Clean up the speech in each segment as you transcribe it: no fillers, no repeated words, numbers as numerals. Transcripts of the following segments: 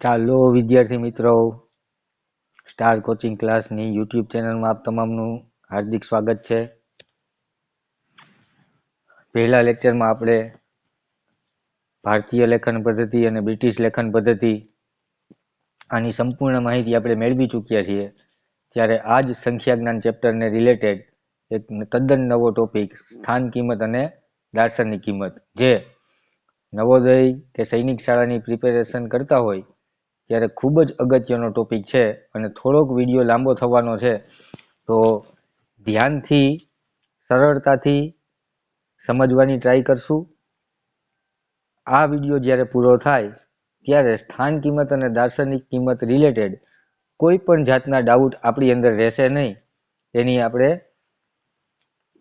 ચાલો વિદ્યાર્થી મિત્રો, સ્ટાર કોચિંગ ક્લાસની યુટ્યુબ ચેનલમાં આપ તમામનું હાર્દિક સ્વાગત છે. પહેલા લેક્ચરમાં આપણે ભારતીય લેખન પદ્ધતિ અને બ્રિટિશ લેખન પદ્ધતિ આની સંપૂર્ણ માહિતી આપણે મેળવી ચૂક્યા છીએ. ત્યારે આ જ સંખ્યા જ્ઞાન ચેપ્ટરને રિલેટેડ એક તદ્દન નવો ટોપિક સ્થાન કિંમત અને દાર્શનિક કિંમત, જે નવોદય કે સૈનિક શાળાની પ્રિપેરેશન કરતા હોય ત્યારે ખૂબ જ અગત્યનો ટોપિક છે અને થોડોક વિડીયો લાંબો થવાનો છે, તો ધ્યાનથી સરળતાથી સમજવાની ટ્રાય કરશું. આ વિડીયો જ્યારે પૂરો થાય ત્યારે સ્થાન કિંમત અને દાર્શનિક કિંમત રિલેટેડ કોઈ પણ જાતના ડાઉટ આપણી અંદર રહેશે નહીં, એની આપણે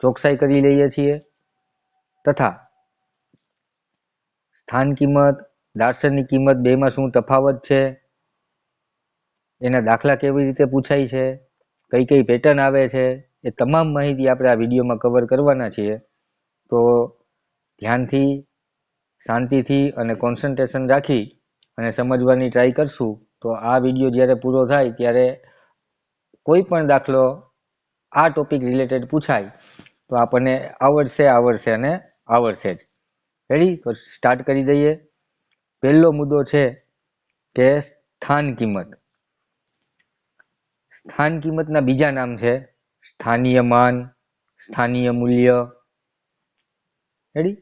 ચોકસાઈ કરી લઈએ છીએ. તથા સ્થાન કિંમત, દાર્શનિક કિંમત બેમાં શું તફાવત છે, એના દાખલા કેવી રીતે પૂછાય છે, કઈ કઈ પેટર્ન આવે છે, એ તમામ માહિતી આપણે આ વિડીયોમાં કવર કરવાના છીએ. તો ધ્યાનથી, શાંતિથી અને કોન્સન્ટ્રેશન રાખી અને સમજવાની ટ્રાય કરશું. તો આ વિડીયો જ્યારે પૂરો થાય ત્યારે કોઈ પણ દાખલો આ ટોપિક રિલેટેડ પૂછાય તો આપણને આવડશે અને આવડશે જ. રેડી? તો સ્ટાર્ટ કરી દઈએ. પહેલો મુદ્દો છે કે સ્થાન કિંમત. સ્થાન કિંમતના બીજા નામ છે સ્થાનીય માન, સ્થાનીય મૂલ્ય. રેડી?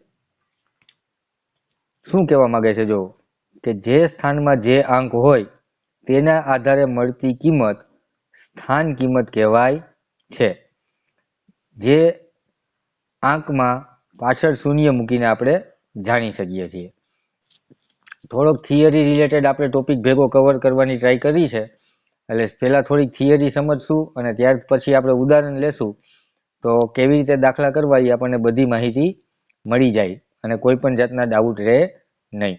શું કહેવા માંગે છે? જો કે જે સ્થાનમાં જે આંક હોય તેના આધારે મળતી કિંમત સ્થાન કિંમત કહેવાય છે. જે આંકમાં પાછળ શૂન્ય મૂકીને આપણે જાણી શકીએ છીએ. થોડોક થિયરી રિલેટેડ આપણે ટોપિક ભેગો કવર કરવાની ટ્રાય કરી છે, એટલે પહેલાં થોડીક થિયરી સમજશું અને ત્યાર પછી આપણે ઉદાહરણ લેશું. તો કેવી રીતે દાખલા કરવા એ આપણને બધી માહિતી મળી જાય અને કોઈ પણ જાતના ડાઉટ રહે નહીં.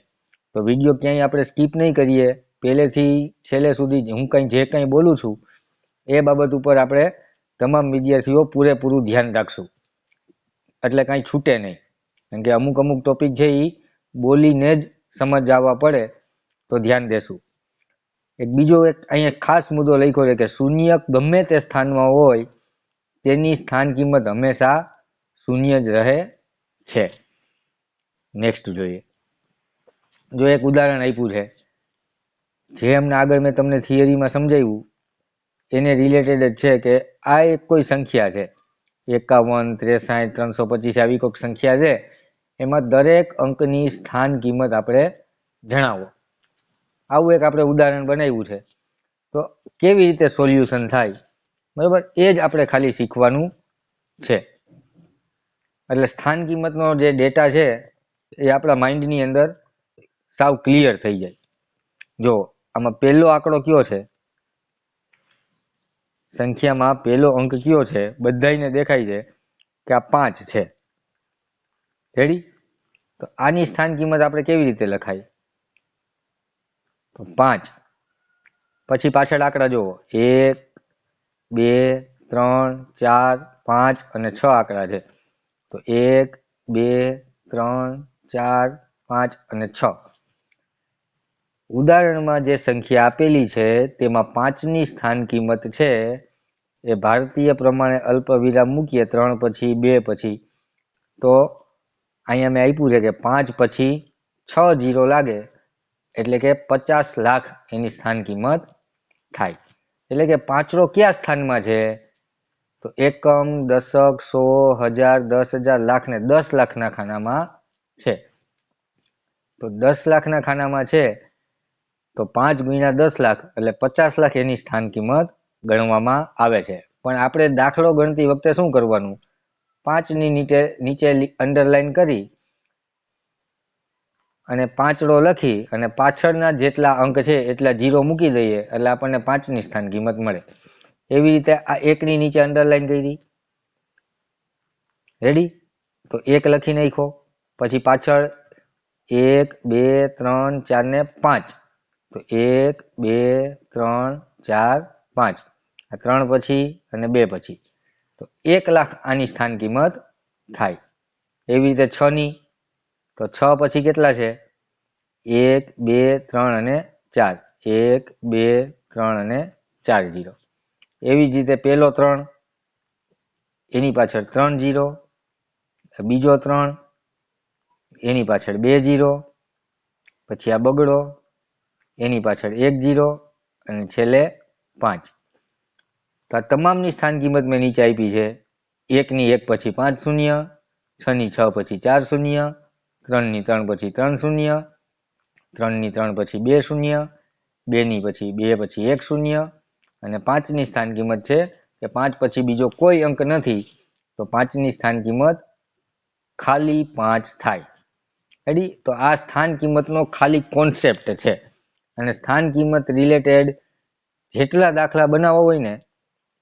તો વિડીયો ક્યાંય આપણે સ્કીપ નહીં કરીએ, પહેલેથી છેલ્લે સુધી હું જે કંઈ બોલું છું એ બાબત ઉપર આપણે તમામ વિદ્યાર્થીઓ પૂરેપૂરું ધ્યાન રાખશું, એટલે કાંઈ છૂટે નહીં. કારણ કે અમુક ટોપિક છે એ બોલીને જ સમજ આવવા પડે, તો ધ્યાન દેશું. બીજો અહીંયા ખાસ મુદ્દો લખ્યો છે કે શૂન્ય ગમે તે સ્થાનમાં હોય તેની સ્થાન કિંમત હંમેશા શૂન્ય જ રહે છે. નેક્સ્ટ જોઈએ. જો એક ઉદાહરણ આપ્યું છે, જે અમને આગળ મેં તમને થિયરીમાં સમજાવ્યું એને રિલેટેડ જ છે કે આ એક કોઈ સંખ્યા છે 51, 63, 325 આવી કોઈક સંખ્યા છે. એમાં દરેક અંકની સ્થાન કિંમત આપણે જણાવો. આવું એક આપણે ઉદાહરણ બનાવ્યું છે. તો કેવી રીતે સોલ્યુશન થાય, બરાબર, એ જ આપણે ખાલી શીખવાનું છે. એટલે સ્થાન કિંમતનો જે ડેટા છે એ આપણા માઇન્ડની અંદર સાવ ક્લિયર થઈ જાય. જો આમાં પહેલો આંકડો કયો છે, સંખ્યામાં પહેલો અંક કયો છે, બધાને દેખાય છે કે આ 5 છે. રેડી? તો આની સ્થાન કિંમત આપણે કેવી રીતે લખાય? તો 5 પછી પાછળ આંકડા જુઓ, 1, 2, 3, 4, 5 અને 6 આંકડા છે. તો 1, 2, 3, 4, 5 અને 6. ઉદાહરણમાં જે સંખ્યા આપેલી છે તેમાં 5ની સ્થાન કિંમત છે એ ભારતીય પ્રમાણે અલ્પ વિરામ મૂકીએ 3 પછી 2 પછી, તો અહીંયા મેં આપ્યું છે કે 5 પછી 6 0 લાગે એટલે કે 50 લાખ એની સ્થાન કિંમત થાય. એટલે કે પાંચડો કયા સ્થાનમાં છે? તો એકમ, દશક, 100, 1000, 10,000, લાખ ને 10 લાખના ખાનામાં છે. તો 10 લાખના ખાનામાં છે તો 5 ગુણ્યા 10 લાખ એટલે 50 લાખ એની સ્થાન કિંમત ગણવામાં આવે છે. પણ આપણે દાખલો ગણતી વખતે શું કરવાનું? 5ની નીચે અંડરલાઈન કરી અને પાંચડો લખી અને પાછળના જેટલા અંક છે એટલા 0 મૂકી દઈએ એટલે આપણને 5ની સ્થાન કિંમત મળે. એવી રીતે આ 1ની નીચે અંડરલાઈન કરી. રેડી? તો 1 લખી નાખો. પછી પાછળ 1, 2, 3, 4 ને 5. તો 1, 2, 3, 4, 5. આ 3 પછી અને 2 પછી. તો 1 લાખ આની સ્થાન કિંમત થાય. એવી રીતે 6ની, તો 6 પછી કેટલા છે? 1, 2, 3 અને 4. 1, 2, 3 અને 4 0. એવી જ રીતે પહેલો 3, એની પાછળ 3 0, બીજો 3, એની પાછળ 2 0, પછી આ બગડો, એની પાછળ 1 0 અને છેલ્લે 5. તો આ તમામની સ્થાન કિંમત મેં નીચે આપી છે. 1 ની 1 પછી 5 શૂન્ય, 6 ની 6 પછી 4 શૂન્ય, 3 ની 3 પછી 3 શૂન્ય, 3 ની 3 પછી 2 શૂન્ય, 2 ની પછી 2 પછી 1 શૂન્ય અને 5 ની સ્થાન કિંમત છે કે 5 પછી બીજો કોઈ અંક નથી, તો 5 ની સ્થાન કિંમત ખાલી 5 થાય. રેડી? તો આ સ્થાન કિંમતનો ખાલી કોન્સેપ્ટ છે અને સ્થાન કિંમત રિલેટેડ જેટલા દાખલા બનાવવા હોય ને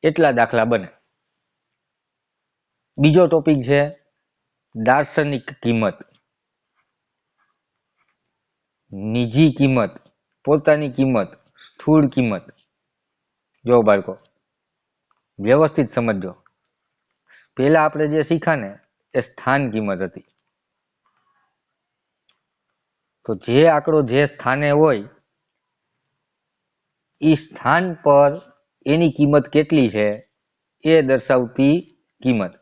એટલા દાખલા બને. બીજો ટોપિક છે દાર્શનિક કિંમત. નિજી કિંમત, પોતાની કિંમત, સ્થૂળ કિંમત. જો બાળકો વ્યવસ્થિત સમજજો. પહેલા આપણે જે શીખ્યા ને એ સ્થાન કિંમત હતી. તો જે આંકડો જે સ્થાને હોય એ સ્થાન પર એની કિંમત કેટલી છે એ દર્શાવતી કિંમત.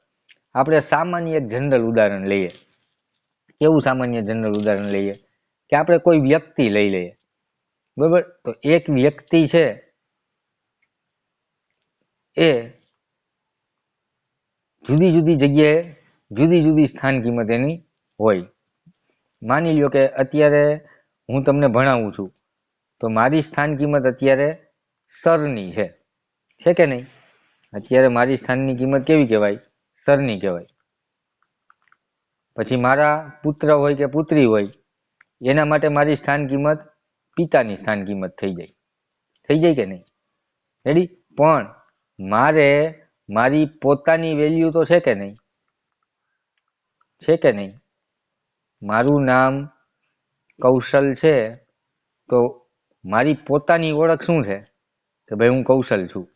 આપણે સામાન્ય એક જનરલ ઉદાહરણ લઈએ. કેવું સામાન્ય જનરલ ઉદાહરણ લઈએ કે આપણે કોઈ વ્યક્તિ લઈ લઈએ, બરોબર? તો એક વ્યક્તિ છે એ જુદી જુદી જગ્યાએ જુદી જુદી સ્થાન કિંમત એની હોય. માની લ્યો કે અત્યારે હું તમને ભણાવું છું તો મારી સ્થાન કિંમત અત્યારે સરની છે કે નહીં? અત્યારે મારી સ્થાનની કિંમત કેવી કહેવાય? સરની કહેવાય. પછી મારા પુત્ર હોય કે પુત્રી હોય એના માટે મારી સ્થાન કિંમત પિતાની સ્થાન કિંમત થઈ જાય કે નહીં? રેડી? પણ મારે મારી પોતાની વેલ્યુ તો છે કે નહીં? છે કે નહીં? મારું નામ કૌશલ છે તો મારી પોતાની ઓળખ શું છે કે ભાઈ હું કૌશલ છું.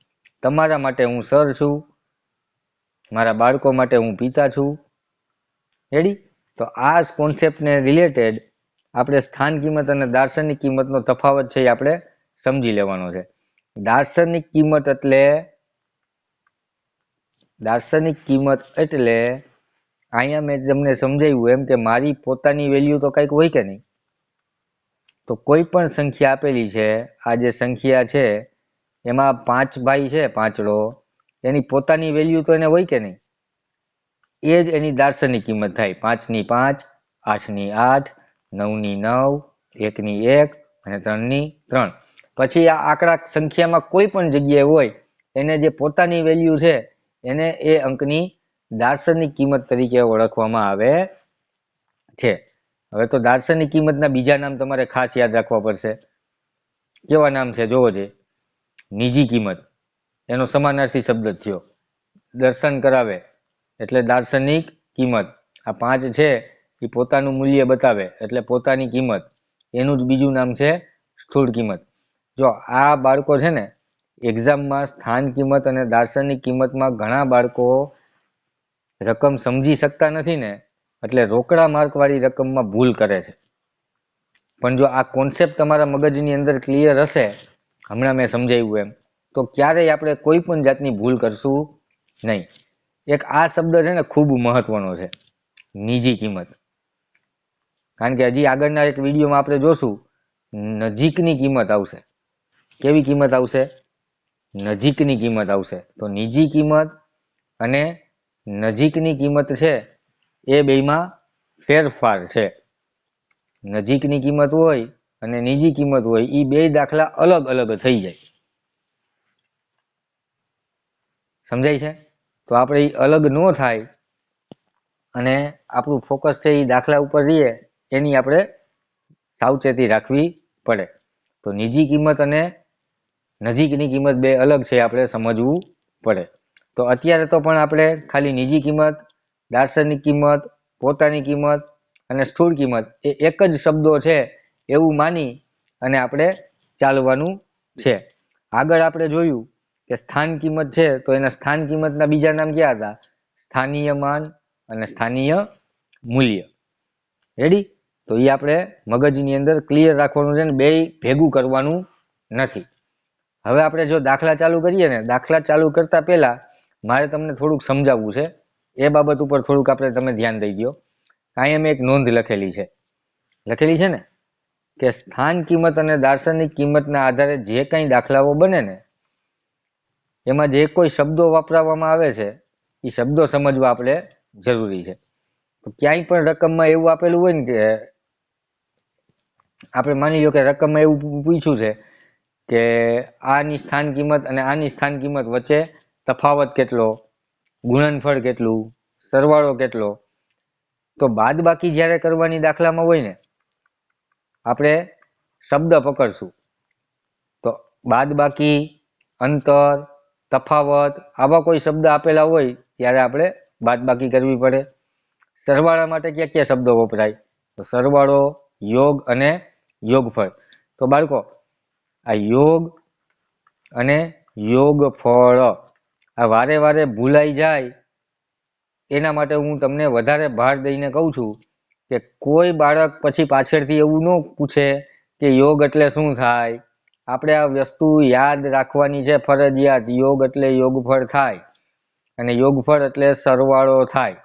તમારા માટે હું સર છું, મારા બાળકો માટે હું પિતા છું. રેડી? તો આ કોન્સેપ્ટને રિલેટેડ આપણે સ્થાન કિંમત અને દાર્શનિક કિંમતનો તફાવત છે એ આપણે સમજી લેવાનો છે. દાર્શનિક કિંમત એટલે અહીંયા મેં તમને સમજાવ્યું એમ કે મારી પોતાની વેલ્યુ તો કંઈક હોય કે નહીં? તો કોઈ પણ સંખ્યા આપેલી છે, આ જે સંખ્યા છે એમાં 5 ભાઈ છે, પાંચડો, એની પોતાની વેલ્યુ તો એને હોય કે નહીં? એ જ એની દાર્શનિક કિંમત થાય. 5 ની 5, 8 ની 8, 9 ની 9, 1 ની 1 અને 3 ની 3. પછી આ આંકડા સંખ્યામાં કોઈ પણ જગ્યાએ હોય એને જે પોતાની વેલ્યુ છે એને એ અંકની દાર્શનિક કિંમત તરીકે ઓળખવામાં આવે છે. હવે તો દાર્શનિક કિંમતના બીજા નામ તમારે ખાસ યાદ રાખવા પડશે. કેવા નામ છે જોવો છે. નિજી કિંમત, એનો સમાનાર્થી શબ્દ થયો. દર્શન કરાવે એટલે દાર્શનિક કિંમત. આ 5 છે એ પોતાનું મૂલ્ય બતાવે એટલે પોતાની કિંમત. એનું જ બીજું નામ છે સ્થૂળ કિંમત. જો આ બાળકો છે ને એક્ઝામમાં સ્થાન કિંમત અને દાર્શનિક કિંમતમાં ઘણા બાળકો રકમ સમજી શકતા નથી ને એટલે રોકડા માર્કવાળી રકમમાં ભૂલ કરે છે. પણ જો આ કોન્સેપ્ટ તમારા મગજની અંદર ક્લિયર હશે, હમણાં મેં સમજાવ્યું એમ, તો ક્યારેય આપણે કોઈ પણ જાતની ભૂલ કરશું નહીં. એક આ શબ્દ છે ને ખૂબ મહત્વનો છે, નિજી કિંમત. કારણ કે હજી આગળના એક વિડીયોમાં આપણે જોશું નજીકની કિંમત આવશે. કેવી કિંમત આવશે? નજીકની કિંમત આવશે. તો નિજી કિંમત અને નજીકની કિંમત છે એ બેમાં ફેરફાર છે. નજીકની કિંમત હોય અને નિજી કિંમત હોય એ બે દાખલા અલગ અલગ થઈ જાય. સમજાય છે? તો આપણે એ અલગ ન થાય અને આપણું ફોકસ છે એ દાખલા ઉપર રહીએ એની આપણે સાવચેતી રાખવી પડે. તો નિજી કિંમત અને નજીકની કિંમત બે અલગ છે, આપણે સમજવું પડે. તો અત્યારે તો પણ આપણે ખાલી નિજી કિંમત, દાર્શનિક કિંમત, પોતાની કિંમત અને સ્થૂળ કિંમત એ એક જ શબ્દો છે એવું માની અને આપણે ચાલવાનું છે. આગળ આપણે જોયું કે સ્થાન કિંમત છે તો એના સ્થાન કિંમતના બીજા નામ ક્યાં હતા? સ્થાનીય માન અને સ્થાનીય મૂલ્ય. રેડી? તો એ આપણે મગજની અંદર ક્લિયર રાખવાનું છે ને બે ભેગું કરવાનું નથી. હવે આપણે જો દાખલા ચાલુ કરીએ ને, દાખલા ચાલુ કરતા પહેલા મારે તમને થોડુંક સમજાવવું છે. એ બાબત ઉપર થોડુંક તમે ધ્યાન દઈ દો. અહીંયા મેં એક નોંધ લખેલી છે ને, કે સ્થાન કિંમત અને દાર્શનિક કિંમતના આધારે જે કંઈ દાખલાઓ બને ને, એમાં જે કોઈ શબ્દો વાપરવામાં આવે છે એ શબ્દો સમજવા આપણે જરૂરી છે. તો ક્યાંય પણ રકમમાં એવું આપેલું હોય ને, કે આપણે માની લો કે રકમમાં એવું પૂછ્યું છે કે આની સ્થાન કિંમત અને આની સ્થાન કિંમત વચ્ચે તફાવત કેટલો, ગુણનફળ કેટલું, સરવાળો કેટલો, તો બાદબાકી જ્યારે કરવાની દાખલામાં હોય ને, આપણે શબ્દ પકડશું. તો બાદબાકી, અંતર, તફાવત આવા કોઈ શબ્દ આપેલા હોય ત્યારે આપણે બાદબાકી કરવી પડે. સરવાળા માટે ક્યાં ક્યાં શબ્દો વપરાય? તો સરવાળો, યોગ અને યોગફળ. તો બાળકો, આ યોગ અને યોગફળ આ વારે વારે ભૂલાઈ જાય એના માટે હું તમને વધારે ભાર દઈને કહું છું કે કોઈ બાળક પછી પાછળથી એવું ન પૂછે કે યોગ એટલે શું થાય. આપણે આ વસ્તુ યાદ રાખવાની છે ફરજિયાત. યોગ એટલે યોગફળ થાય અને યોગફળ એટલે સરવાળો થાય.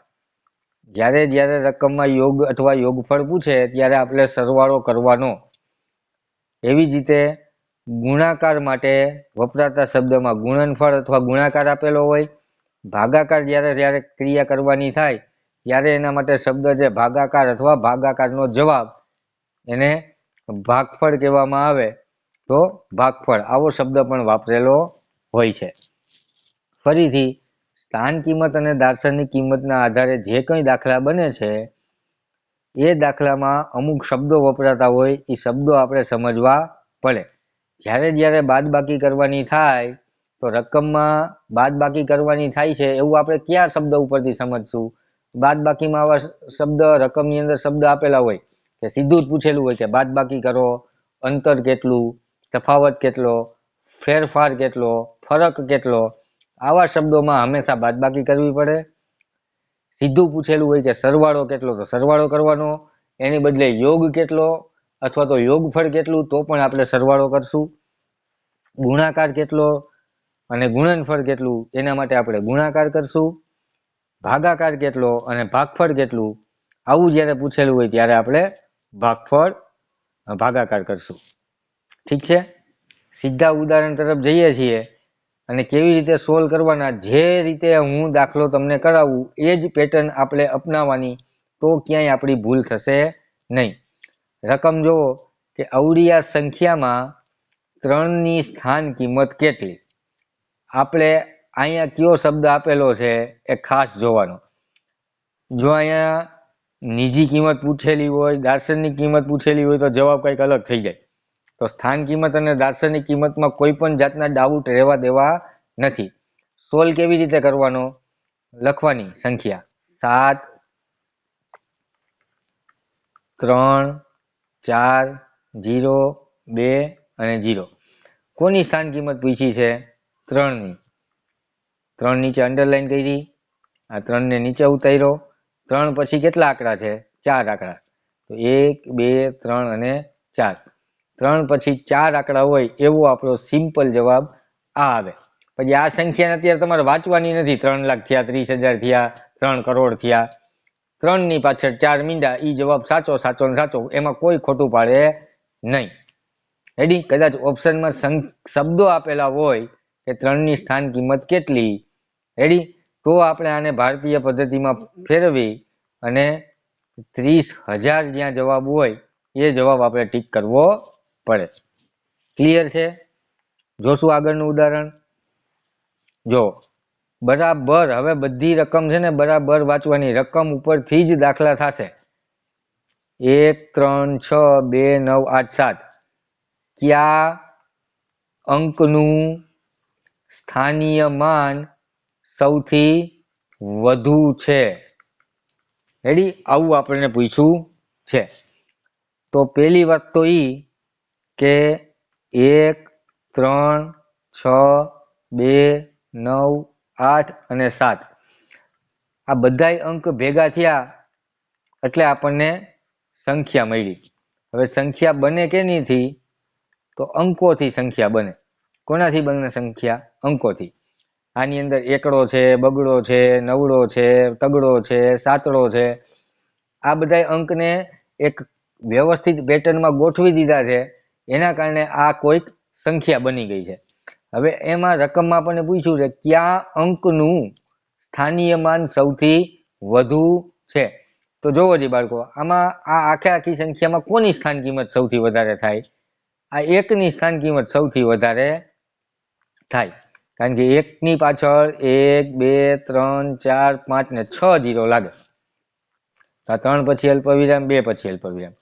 જ્યારે જ્યારે રકમમાં યોગ અથવા યોગફળ પૂછે ત્યારે આપણે સરવાળો કરવાનો. એવી જ રીતે ગુણાકાર માટે વપરાતા શબ્દમાં ગુણનફળ અથવા ગુણાકાર આપેલો હોય. ભાગાકાર જ્યારે જ્યારે ક્રિયા કરવાની થાય ત્યારે એના માટે શબ્દ છે ભાગાકાર અથવા ભાગાકારનો જવાબ, એને ભાગફળ કહેવામાં આવે. તો ભાગફળ આવો શબ્દ પણ વાપરેલો હોય છે. ફરીથી, સ્થાન કિંમત અને દાર્શનિક કિંમતના આધારે જે કંઈ દાખલા બને છે એ દાખલામાં અમુક શબ્દો વપરાતા હોય, એ શબ્દો આપણે સમજવા પડે. જ્યારે જ્યારે બાદબાકી કરવાની થાય તો રકમમાં બાદબાકી કરવાની થાય છે એવું આપણે કયા શબ્દ ઉપરથી સમજશું? બાદબાકીમાં આવા શબ્દ રકમની અંદર શબ્દ આપેલા હોય કે સીધું જ પૂછેલું હોય કે બાદબાકી કરો, અંતર કેટલું, તફાવત કેટલો, ફેરફાર કેટલો, ફરક કેટલો, આવા શબ્દોમાં હંમેશા બાદબાકી કરવી પડે. સીધું પૂછેલું હોય કે સરવાળો કેટલો, તો સરવાળો કરવાનો. એની બદલે યોગ કેટલો અથવા તો યોગફળ કેટલું, તો પણ આપણે સરવાળો કરશું. ગુણાકાર કેટલો અને ગુણનફળ કેટલું, એના માટે આપણે ગુણાકાર કરશું. ભાગાકાર કેટલો અને ભાગફળ કેટલું, આવું જ્યારે પૂછેલું હોય ત્યારે આપણે ભાગફળ ભાગાકાર કરશું. ઠીક છે, સીધા ઉદાહરણ તરફ જઈએ છીએ અને કેવી રીતે સોલ્વ કરવાના, જે રીતે હું દાખલો તમને કરાવું એ જ પેટર્ન આપણે અપનાવવાની, તો ક્યાંય આપણી ભૂલ થશે નહીં. રકમ જુઓ કે અવળિયા સંખ્યામાં 3ની સ્થાન કિંમત કેટલી. આપણે અહીંયા કયો શબ્દ આપેલો છે એ ખાસ જોવાનો. જો અહીંયા નીજી કિંમત પૂછેલી હોય, દાર્શનિક કિંમત પૂછેલી હોય તો જવાબ કંઈક અલગ થઈ જાય. તો સ્થાન કિંમત અને દાર્શનિક કિંમતમાં કોઈ પણ જાતના ડાઉટ રહેવા દેવા નથી. સોલ્વ કેવી રીતે કરવાનો? લખવાની સંખ્યા 7, 3, 4, 0, 2 અને 0. કોની સ્થાન કિંમત પૂછી છે? 3ની. 3 નીચે અંડરલાઈન કરી, આ 3 ને નીચે ઉતાર્યો. 3 પછી કેટલા આંકડા છે? 4 આંકડા. તો 1, 2, 3 અને 4. 3 પછી 4 આંકડા હોય એવો આપણો સિમ્પલ જવાબ આ આવે. પછી આ સંખ્યાને અત્યારે તમારે વાંચવાની નથી. 3 લાખ થયા, 30,000 થયા, 3 કરોડ થયા. 3ની પાછળ 4 મીંડા, એ જવાબ સાચો સાચો ને સાચો, એમાં કોઈ ખોટું પાડે નહીં. રેડી? કદાચ ઓપ્શનમાં શબ્દો આપેલા હોય કે 3ની સ્થાન કિંમત કેટલી, રેડી, તો આપણે આને ભારતીય પદ્ધતિમાં ફેરવી અને 30,000 જ્યાં જવાબ હોય એ જવાબ આપણે ટીક કરવો પડે. ક્લિયર છે? જોશું આગળનું ઉદાહરણ. જો બરાબર, હવે બધી રકમ છે ને બરાબર વાંચવાની. રકમ ઉપરથી જ દાખલા થશે. 1, 3, 6, 2, 9, 8, 7. કયા અંકનું સ્થાનીય માન સૌથી વધુ છે? રેડી? આવું આપણને પૂછ્યું છે. તો પહેલી વાત તો કે 1, 3, 6, 2, 9, 8 અને 7 આ બધાય અંક ભેગા થયા એટલે આપણને સંખ્યા મળી. હવે સંખ્યા બને કેનીથી? તો અંકોથી સંખ્યા બને. કોનાથી બને સંખ્યા? અંકોથી. આની અંદર એકડો છે, બગડો છે, નવડો છે, તગડો છે, સાતડો છે, આ બધા અંકને એક વ્યવસ્થિત પેટર્નમાં ગોઠવી દીધા છે, એના કારણે આ કોઈક સંખ્યા બની ગઈ છે. હવે એમાં રકમમાં આપણને પૂછ્યું છે કયા અંકનું સ્થાનીય માન સૌથી વધુ છે. તો જોવો જી બાળકો, આમાં આ આખી સંખ્યામાં કોની સ્થાન કિંમત સૌથી વધારે થાય? આ એકની સ્થાન કિંમત સૌથી વધારે થાય, કારણ કે એકની પાછળ 1 2 3 4 5 ને 6 0 લાગે. આ 3 પછી અલ્પવિરામ, 2 પછી અલ્પવિરામ.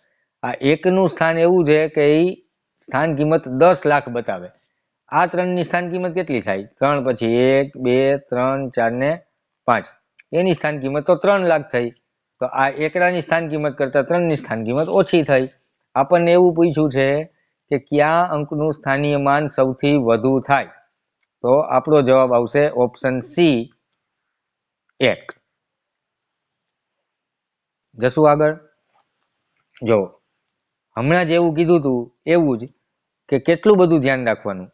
આ એકનું સ્થાન એવું છે કે એ સ્થાન કિંમત 10 લાખ બતાવે. આ 3 ની સ્થાન કિંમત કેટલી થાય? 3 પછી 1 2 3 4 ને 5, એની સ્થાન કિંમત તો 3 લાખ થઈ. તો આ એકડાની સ્થાન કિંમત કરતા 3 ની સ્થાન કિંમત ઓછી થઈ. આપણને એવું પૂછ્યું છે કે કયા અંકનું સ્થાનીય માન સૌથી વધુ થાય? તો આપણો જવાબ આવશે ઓપ્શન સી 1. જશું આગળ. જો હમણાં જેવું કીધું હતું એવું જ કે કેટલું બધું ધ્યાન રાખવાનું.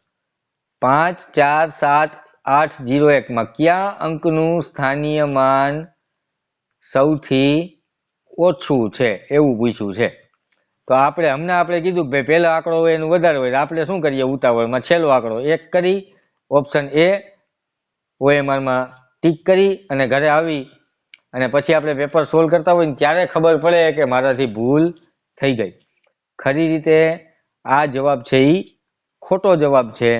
5 4 7 8 0 1 માં કયા અંકનું સ્થાનીય માન સૌથી ઓછું છે એવું પૂછ્યું છે. તો આપણે કીધું કે ભાઈ પહેલો આંકડો હોય એનું વધારે હોય, આપણે શું કરીએ ઉતાવળમાં છેલ્લો આંકડો 1 કરી ઓપ્શન એ OMRમાં ટીક કરી અને ઘરે આવી અને પછી આપણે પેપર સોલ્વ કરતા હોય ને ત્યારે ખબર પડે કે મારાથી ભૂલ થઈ ગઈ. ખરી રીતે આ જવાબ છે એ ખોટો જવાબ છે.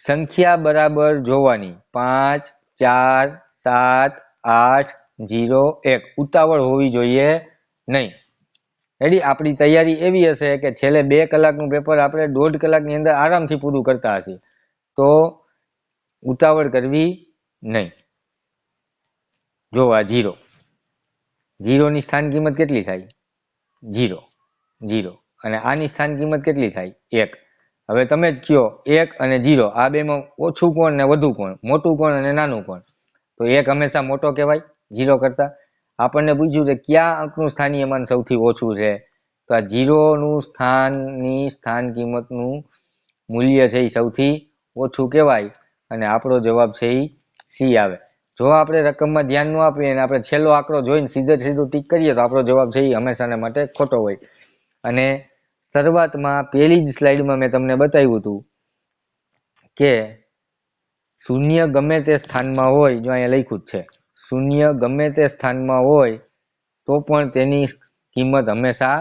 સંખ્યા બરાબર જોવાની, 5 4 7 8 0 1, ઉતાવળ હોવી જોઈએ નહીં. રેડી? આપણી તૈયારી એવી હશે કે છેલ્લે 2 કલાકનું પેપર આપણે 1.5 કલાકની અંદર આરામથી પૂરું કરતા હશે, તો ઉતાવળ કરવી નહીં. જો આ 0 ની સ્થાન કિંમત કેટલી થાય? 0 0, અને આની સ્થાન કિંમત કેટલી થાય? 1. હવે તમે જ કયો 1 અને 0 આ બેમાં ઓછું કોણ ને વધુ કોણ, મોટું કોણ અને નાનું કોણ? તો 1 હંમેશા મોટો કહેવાય 0 કરતા. આપણને પૂછ્યું છે કયા અંકનું સ્થાનીય માન સૌથી ઓછું છે? તો આ 0 નું સ્થાન કિંમતનું મૂલ્ય છે એ સૌથી ઓછું કહેવાય, અને આપણો જવાબ છે એ સી આવે. જો આપણે રકમમાં ધ્યાન ન આપીએ અને આપણે છેલ્લો આંકડો જોઈને સીધું ટીક કરીએ તો આપણો જવાબ છે એ હંમેશાને માટે ખોટો હોય. અને શરૂઆતમાં પહેલી જ સ્લાઇડમાં મેં તમને બતાવ્યું હતું કે શૂન્ય ગમે તે સ્થાનમાં હોય, જો અહીંયા લખ્યું જ છે શૂન્ય ગમે તે સ્થાનમાં હોય તો પણ તેની કિંમત હંમેશા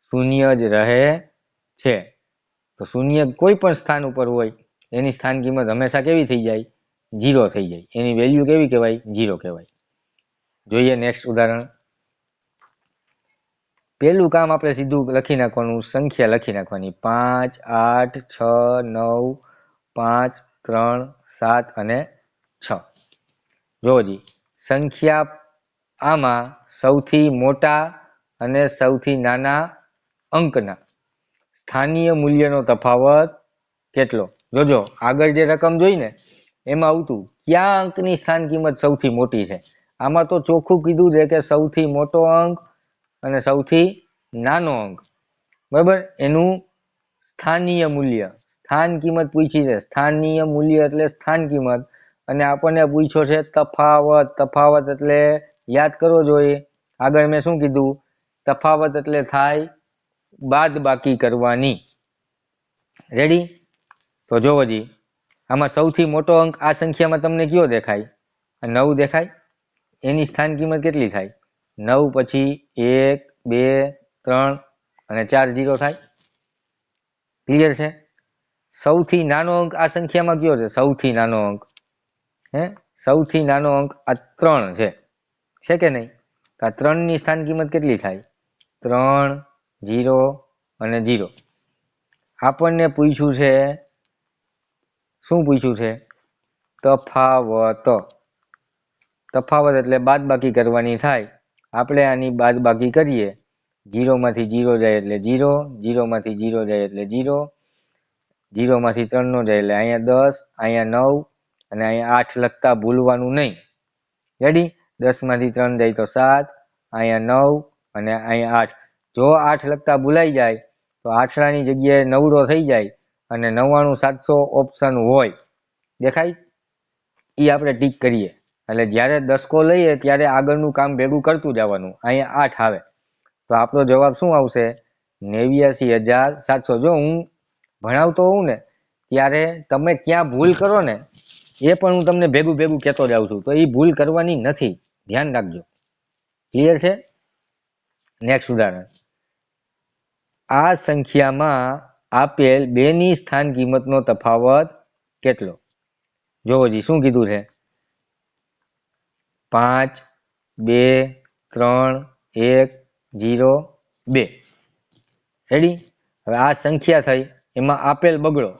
શૂન્ય જ રહે છે. તો શૂન્ય કોઈ પણ સ્થાન ઉપર હોય એની સ્થાન કિંમત હંમેશા કેવી થઈ જાય? 0 થઈ જાય. એની વેલ્યુ કેવી કહેવાય? 0 કહેવાય. જોઈએ નેક્સ્ટ ઉદાહરણ. પહેલું કામ આપણે સીધું લખી નાખવાનું, સંખ્યા લખી નાખવાની 5 8 6 9 5 3 7 અને 6. જોજી સંખ્યા આમાં સૌથી મોટા અને સૌથી નાના અંકના સ્થાનીય મૂલ્યનો તફાવત કેટલો? જોજો આગળ જે રકમ જોઈ ને એમાં આવતું કયા અંકની સ્થાન કિંમત સૌથી મોટી છે. આમાં તો ચોખ્ખું કીધું છે કે સૌથી મોટો અંક અને સૌથી નાનો અંક, બરાબર, એનું સ્થાનીય મૂલ્ય, સ્થાન કિંમત પૂછી છે. સ્થાનીય મૂલ્ય એટલે સ્થાન કિંમત, અને આપણને પૂછ્યો છે તફાવત. તફાવત એટલે યાદ કરવો જોઈએ, આગળ મેં શું કીધું? તફાવત એટલે થાય બાદ બાકી કરવાની. રેડી? તો જોવો જી, આમાં સૌથી મોટો અંક આ સંખ્યામાં તમને કયો દેખાય? 9 દેખાય. એની સ્થાન કિંમત કેટલી થાય? 9 પછી 1 2 3 અને 4 0 થાય. ક્લિયર છે? સૌથી નાનો અંક આ સંખ્યામાં કયો છે? સૌથી નાનો અંક સૌથી નાનો અંક આ 3 છે કે નહીં? આ 3 ની સ્થાન કિંમત કેટલી થાય? 3 0 અને 0. આપણને પૂછ્યું છે, શું પૂછ્યું છે? તફાવત. તફાવત એટલે બાદબાકી કરવાની થાય. આપણે આની બાદબાકી કરીએ. 0 માંથી 0 જાય એટલે 0, 0 માંથી 0 જાય એટલે 0, 0 માંથી 3 નો જાય એટલે અહીંયા 10, અહીંયા 9 અને અહીંયા 8 લખતા ભૂલવાનું નહીં. રેડી? 10 માંથી 3 જાય તો 7, અહીંયા 9 અને અહીંયા 8. જો 8 લખતા ભૂલાઈ જાય તો આઠડાની જગ્યાએ નવડો થઈ જાય અને 99,700 ઓપ્શન હોય, દેખાય? એ આપણે ટીક કરીએ એટલે જ્યારે દસકો લઈએ ત્યારે આગળનું કામ ભેગું કરતું જવાનું. અહીંયા 8 આવે તો આપણો જવાબ શું આવશે? 89,700. જો હું ભણાવતો હોઉં ને ત્યારે તમે ક્યાં ભૂલ કરો ને એ પણ હું તમને ભેગું ભેગું કહેતો જાઉં છું, તો એ ભૂલ કરવાની નથી, ધ્યાન રાખજો. ક્લિયર છે? નેક્સ્ટ ઉદાહરણ. આ સંખ્યામાં આપેલ બેની સ્થાન કિંમતનો તફાવત કેટલો? જોવો જી શું કીધું છે? 5, 2, 3, 1, 0, 2. રેડી? હવે આ સંખ્યા થઈ, એમાં આપેલ બગડો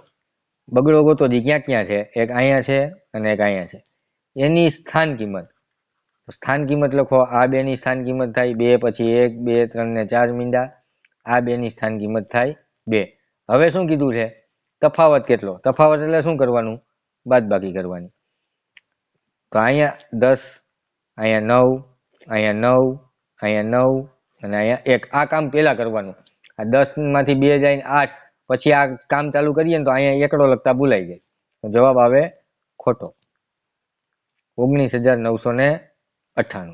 ગોતો જી, ક્યાં ક્યાં છે? એક અહીંયા છે અને એક અહીંયા છે. એની સ્થાન કિંમત, સ્થાન કિંમત લખો. આ બેની સ્થાન કિંમત થાય 2, પછી 1, 2, 3 ને 4 મીંડા. આ બેની સ્થાન કિંમત થાય 2. હવે શું કીધું છે? તફાવત કેટલો? તફાવત એટલે શું કરવાનું? બાદબાકી કરવાની. તો અહીંયા 10, અહીંયા 9, અહીંયા 9, અહીંયા 9 અને અહીંયા 1. આ કામ પહેલા કરવાનું. આ 10 માંથી 2 જાય 8, પછી આ કામ ચાલુ કરીએ ને તો અહીંયા એકડો લખતા ભૂલાઈ જાય. તો જવાબ આવે ખોટો, 19,998.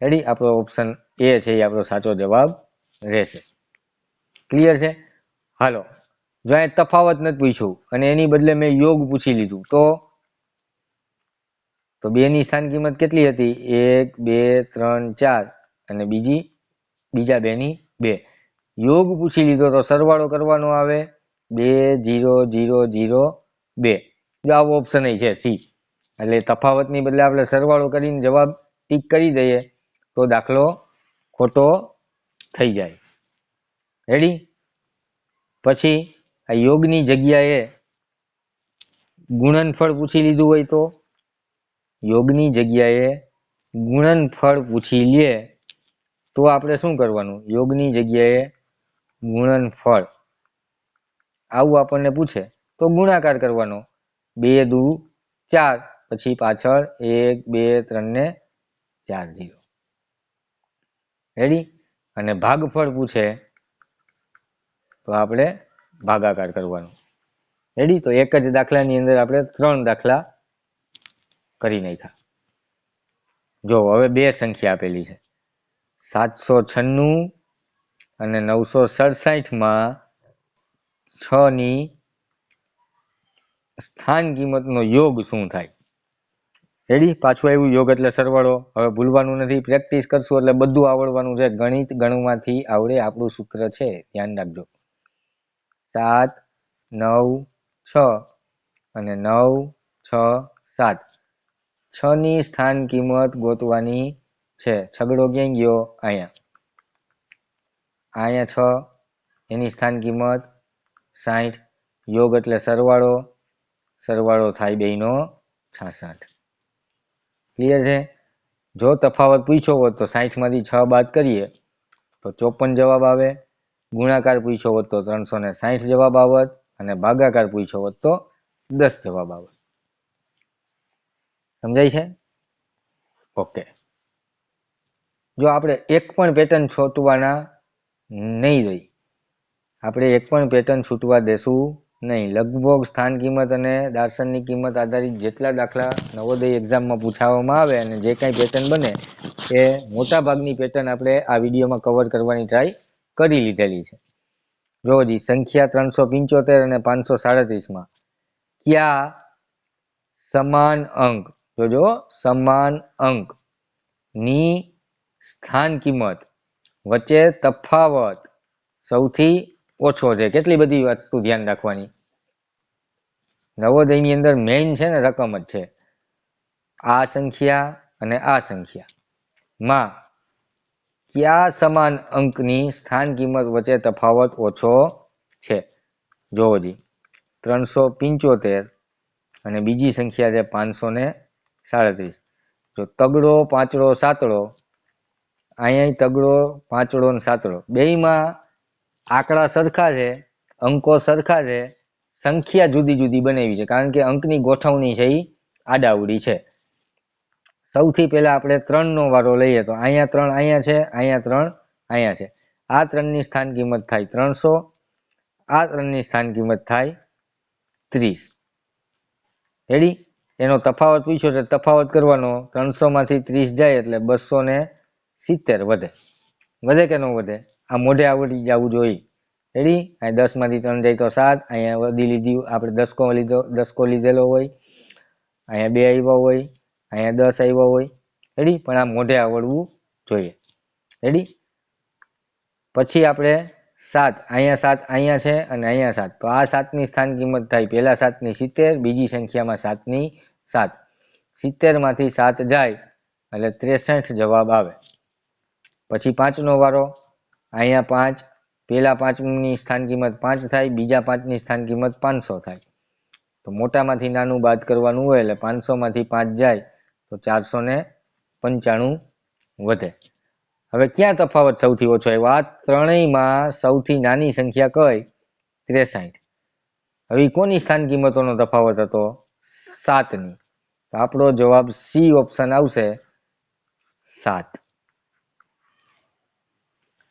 રેડી? આપણો ઓપ્શન એ છે એ આપણો સાચો જવાબ રહેશે. ક્લિયર છે? હાલો, જો અહીં તફાવત નથી પૂછ્યું અને એની બદલે મેં યોગ પૂછી લીધું તો બેની સ્થાન કિંમત કેટલી હતી? 1, 2, 3, 4 અને બીજા બેની 2. યોગ પૂછી લીધો તો સરવાળો કરવાનો આવે 2, 0, 0, 0, 2. જો આવો ઓપ્શન છે સી. એટલે તફાવતની બદલે આપણે સરવાળો કરીને જવાબ ટીક કરી દઈએ તો દાખલો ખોટો થઈ જાય. રેડી? પછી આ યોગની જગ્યાએ ગુણનફળ પૂછી લીધું હોય તો, યોગની જગ્યાએ ગુણનફળ પૂછી લે તો આપણે શું કરવાનું? યોગની જગ્યાએ ગુણનફળ આવું આપણને પૂછે તો ગુણાકાર કરવાનો. 2 દુ 4, પછી પાછળ 1, 2, 3 ને 4, 0. રેડી? અને ભાગફળ પૂછે તો આપણે ભાગાકાર કરવાનો. રેડી? તો એક જ દાખલાની અંદર આપણે 3 દાખલા કરી નાખ્યા. જો હવે બે સંખ્યા આપેલી છે, 796 અને 967 માં 6 ની સ્થાન કિંમતનો યોગ શું થાય? રેડી? પાછું આવ્યું યોગ એટલે સરવાળો. હવે ભૂલવાનું નથી, પ્રેક્ટિસ કરશું એટલે બધું આવડવાનું છે. ગણિત ગણવાથી આવડે આપણું સૂત્ર છે, ધ્યાન રાખજો. 7, 9, 6 અને 9, 6, 7. 6 ની સ્થાન કિંમત ગોતવાની છે. છગડો ક્યાં ગયો? અહીંયા 6, એની સ્થાન કિંમત 60. યોગ એટલે સરવાળો થાય બેયનો 66. ક્લિયર છે? જો તફાવત પૂછ્યો હોત તો 60 માંથી 6 બાદ કરીએ તો 54 જવાબ આવે. ગુણાકાર પૂછ્યો હોત તો 360 જવાબ આવત અને ભાગાકાર પૂછ્યો હોત તો 10 જવાબ આવત. સમજાય છે? ઓકે. જો આપણે એક પણ પેટર્ન છૂટવાના નહીં દઈ, આપણે એક પણ પેટર્ન છૂટવા દેશું નહીં. લગભગ સ્થાન કિંમત અને દાર્શનિક કિંમત આધારિત જેટલા દાખલા નવોદય એક્ઝામમાં પૂછાવવામાં આવે અને જે કાંઈ પેટર્ન બને એ મોટાભાગની પેટર્ન આપણે આ વિડીયોમાં કવર કરવાની ટ્રાય કરી લીધેલી છે. જો જી, સંખ્યા 375 અને 537 કયા સમાન અંક, જોજો, સમાન અંક ની સ્થાન કિંમત વચ્ચે તફાવત સૌથી ઓછો છે? કેટલી બધી વસ્તુ ધ્યાન રાખવાની. નવોદયની અંદર મેઇન છે ને રકમ જ છે. આ સંખ્યા અને આ સંખ્યામાં કયા સમાન અંકની સ્થાન કિંમત વચ્ચે તફાવત ઓછો છે? જોવો જી, 375 અને બીજી સંખ્યા છે 537. જો તગડો, પાંચડો, સાતડો, અહીંયા તગડો, પાંચડો ને સાતડો, બેયમાં આંકડા સરખા છે, અંકો સરખા છે, સંખ્યા જુદી જુદી બનાવી છે કારણ કે અંકની ગોઠવણી છે એ આડાઅવળી છે. સૌથી પહેલા આપણે 3 નો વારો લઈએ તો અહીંયા 3 અહીંયા છે, અહીંયા 3 અહીંયા છે. આ 3 ની સ્થાન કિંમત થાય 300 આ ત્રણની સ્થાન કિંમત થાય 30. રેડી? એનો તફાવત પૂછ્યો એટલે તફાવત કરવાનો. 300 માંથી 30 જાય એટલે 270 વધે. વધે કે ન વધે? આ મોઢે આવડી જવું જોઈએ. રેડી? અહીં 10 માંથી 3 જાય તો 7. અહીંયા વધી લીધી, આપણે દસકો લીધેલો હોય. અહીંયા 2 આવ્યા હોય, અહીંયા 10 આવ્યા હોય. રેડી? પણ આ મોઢે આવડવું જોઈએ. રેડી? પછી આપણે 7, અહીંયા 7 અહીંયા છે અને અહીંયા 7. તો આ 7ની સ્થાન કિંમત થાય પહેલા 7ની 70, બીજી સંખ્યામાં 7ની 7. 70 માંથી 7 જાય એટલે 63 જવાબ આવે. પછી 5નો વારો. અહીંયા 5, પહેલા 5ની સ્થાન કિંમત 5 થાય, બીજા 5ની સ્થાન કિંમત 500 થાય. તો મોટામાંથી નાનું બાદ કરવાનું હોય એટલે 500 માંથી 5 જાય તો 495 વધે. હવે ક્યાં તફાવત સૌથી ઓછો આવ્યો? આ ત્રણેયમાં સૌથી નાની સંખ્યા કઈ? 63. હવે કોની સ્થાન કિંમતોનો તફાવત હતો? 7ની. તો આપણો જવાબ સી ઓપ્શન આવશે, 7.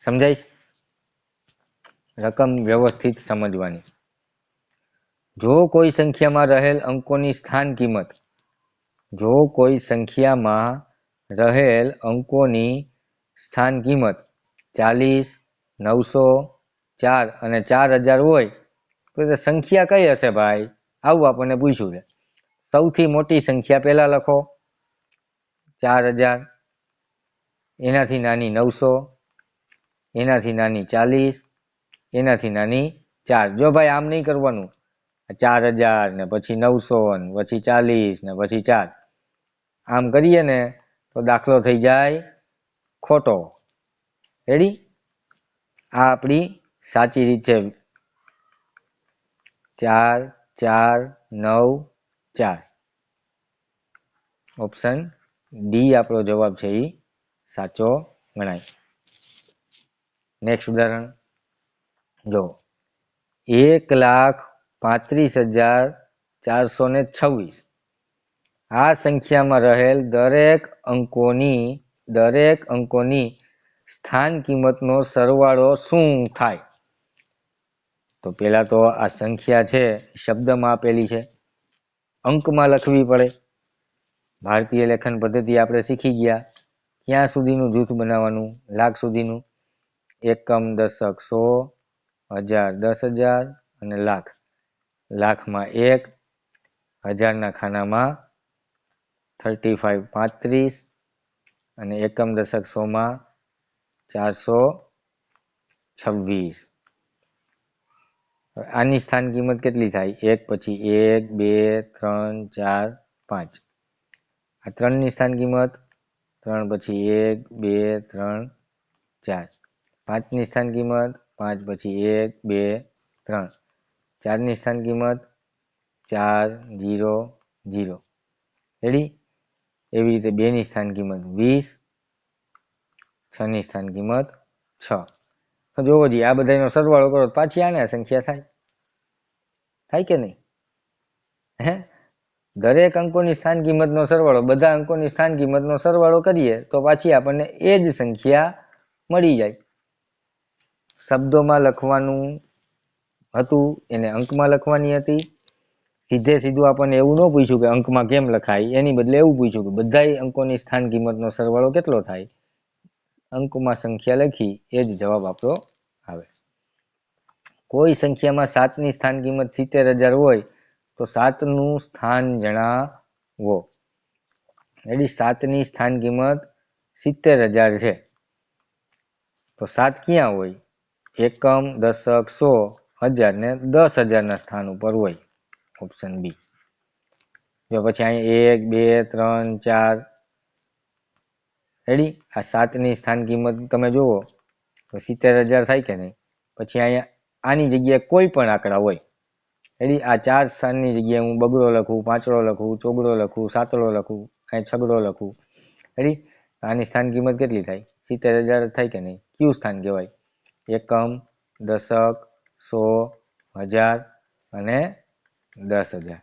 સમજાય? રકમ વ્યવસ્થિત સમજવાની. જો કોઈ સંખ્યામાં રહેલ અંકોની સ્થાન કિંમત, જો કોઈ સંખ્યામાં રહેલ અંકોની સ્થાન કિંમત 40, 900, 4 અને 4000 હોય તો સંખ્યા કઈ હશે ભાઈ? આવું આપણને પૂછ્યું છે. સૌથી મોટી સંખ્યા પહેલા લખો 4000, એનાથી નાની 900, એનાથી નાની 40, એનાથી નાની 4. જો ભાઈ આમ નહીં કરવાનું, 4000 ને પછી 900 ને પછી 40 ને પછી 4, આમ કરીએ ને તો દાખલો થઈ જાય ખોટો. રેડી? આ આપણી સાચી રીત છે. 4, 4, 9, 4. ઓપ્શન ડી આપણો જવાબ છે એ સાચો ગણાય. નેક્સ્ટ ઉદાહરણ જો, 1,35,426. આ સંખ્યામાં રહેલ દરેક અંકોની સ્થાન કિંમતનો સરવાળો શું થાય? તો પેલા તો આ સંખ્યા છે શબ્દમાં આપેલી છે, અંકમાં લખવી પડે. ભારતીય લેખન પદ્ધતિ આપણે શીખી ગયા. ક્યાં સુધીનું જૂથ બનાવવાનું? લાખ સુધીનું. એકમ, દશક, 100, 1000, 10,000 અને લાખ. લાખમાં 1, 1000ના ખાનામાં 35, 35 અને એકમ, દશક, 100માં 426. આની સ્થાન કિંમત કેટલી થાય? 1 પછી 1, 2, 3, 4, 5. આ 3ની સ્થાન કિંમત 3 પછી 1, 2, 3, 4. 5ની સ્થાન કિંમત 5 પછી 1, 2, 3. 4ની સ્થાન કિંમત 4, 0, 0. રેડી? એવી રીતે 2ની સ્થાન કિંમત 20, 6ની સ્થાન કિંમત 6. તો જોવો જી, આ બધાનો સરવાળો કરો પાછી આને સંખ્યા થાય. થાય કે નહીં? હે? દરેક અંકોની સ્થાન કિંમતનો સરવાળો, બધા અંકોની સ્થાન કિંમતનો સરવાળો કરીએ તો પાછી આપણને એ જ સંખ્યા મળી જાય. શબ્દોમાં લખવાનું હતું એને અંકમાં લખવાની હતી. સીધે સીધું આપણને એવું ન પૂછ્યું કે અંકમાં કેમ લખાય, એની બદલે એવું પૂછ્યું કે બધા અંકોની સ્થાન કિંમતનો સરવાળો કેટલો થાય? અંકમાં સંખ્યા લખી એ જ જવાબ આપણો આવે. કોઈ સંખ્યામાં 7ની સ્થાન કિંમત 70,000 હોય તો 7નું સ્થાન જણાવો. રેડી? 7ની સ્થાન કિંમત 70,000 છે તો 7 ક્યાં હોય? એકમ, દશક, 100, 1000 ને 10,000ના સ્થાન ઉપર હોય. Option B. જો પછી અહીંયા 1, 2, 3, 4. રેડી? આ 7ની સ્થાન કિંમત તમે જુઓ તો 70,000 થાય કે નહીં? પછી અહીંયા આની જગ્યાએ કોઈ પણ આંકડા હોય. રેડી? આ 4 સ્થાનની જગ્યાએ હું બગડો લખું, પાંચડો લખું, ચોગડો લખું, સાતડો લખું, અહીં છગડો લખું. રેડી? આની સ્થાન કિંમત કેટલી થાય? 70,000 થાય કે નહીં? કયું સ્થાન કહેવાય? એકમ, દશક, 100, 1000 અને 10,000.